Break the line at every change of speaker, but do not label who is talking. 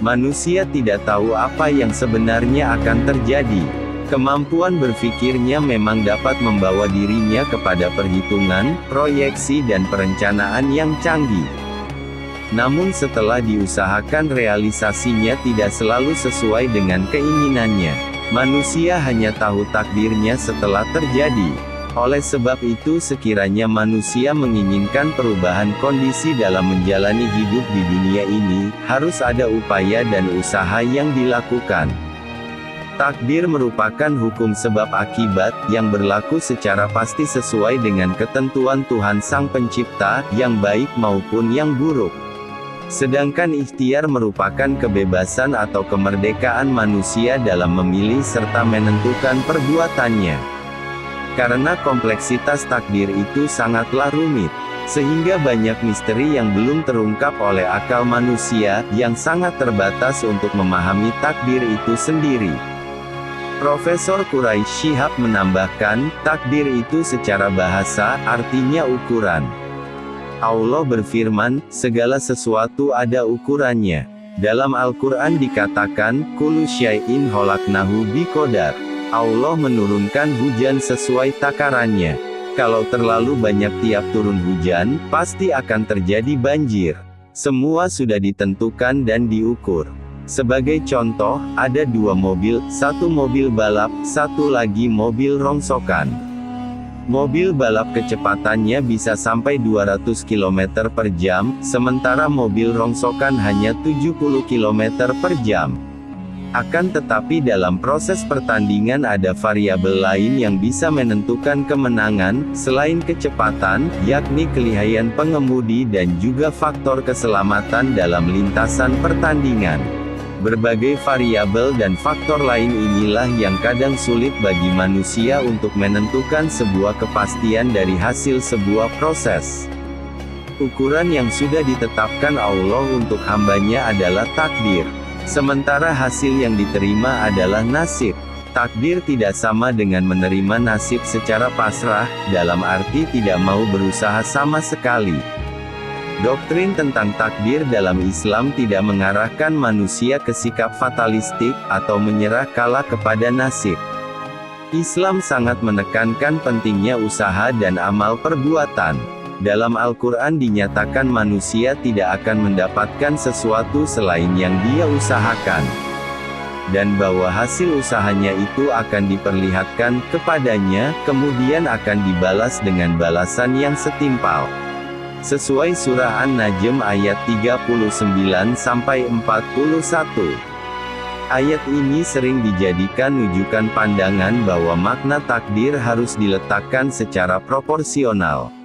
Manusia tidak tahu apa yang sebenarnya akan terjadi. Kemampuan berpikirnya memang dapat membawa dirinya kepada perhitungan, proyeksi dan perencanaan yang canggih. Namun setelah diusahakan realisasinya tidak selalu sesuai dengan keinginannya. Manusia hanya tahu takdirnya setelah terjadi. Oleh sebab itu sekiranya manusia menginginkan perubahan kondisi dalam menjalani hidup di dunia ini, harus ada upaya dan usaha yang dilakukan. Takdir merupakan hukum sebab akibat, yang berlaku secara pasti sesuai dengan ketentuan Tuhan Sang Pencipta, yang baik maupun yang buruk. Sedangkan ikhtiar merupakan kebebasan atau kemerdekaan manusia dalam memilih serta menentukan perbuatannya. Karena kompleksitas takdir itu sangatlah rumit, sehingga banyak misteri yang belum terungkap oleh akal manusia, yang sangat terbatas untuk memahami takdir itu sendiri. Profesor Quraish Shihab menambahkan, takdir itu secara bahasa, artinya ukuran. Allah berfirman, segala sesuatu ada ukurannya. Dalam Al-Quran dikatakan, kullu syai'in khalaqnahu biqadar. Allah menurunkan hujan sesuai takarannya. Kalau terlalu banyak tiap turun hujan, pasti akan terjadi banjir. Semua sudah ditentukan dan diukur. Sebagai contoh, ada dua mobil, satu mobil balap, satu lagi mobil rongsokan. Mobil balap kecepatannya bisa sampai 200 km per jam, sementara mobil rongsokan hanya 70 km per jam. Akan tetapi dalam proses pertandingan ada variabel lain yang bisa menentukan kemenangan, selain kecepatan, yakni kelihayan pengemudi dan juga faktor keselamatan dalam lintasan pertandingan. Berbagai variabel dan faktor lain inilah yang kadang sulit bagi manusia untuk menentukan sebuah kepastian dari hasil sebuah proses. Ukuran yang sudah ditetapkan Allah untuk hambanya adalah takdir. Sementara hasil yang diterima adalah nasib. Takdir tidak sama dengan menerima nasib secara pasrah, dalam arti tidak mau berusaha sama sekali. Doktrin tentang takdir dalam Islam tidak mengarahkan manusia ke sikap fatalistik, atau menyerah kalah kepada nasib. Islam sangat menekankan pentingnya usaha dan amal perbuatan. Dalam Al-Quran dinyatakan manusia tidak akan mendapatkan sesuatu selain yang dia usahakan. Dan bahwa hasil usahanya itu akan diperlihatkan kepadanya, kemudian akan dibalas dengan balasan yang setimpal. Sesuai surah An-Najm ayat 39-41. Ayat ini sering dijadikan rujukan pandangan bahwa makna takdir harus diletakkan secara proporsional.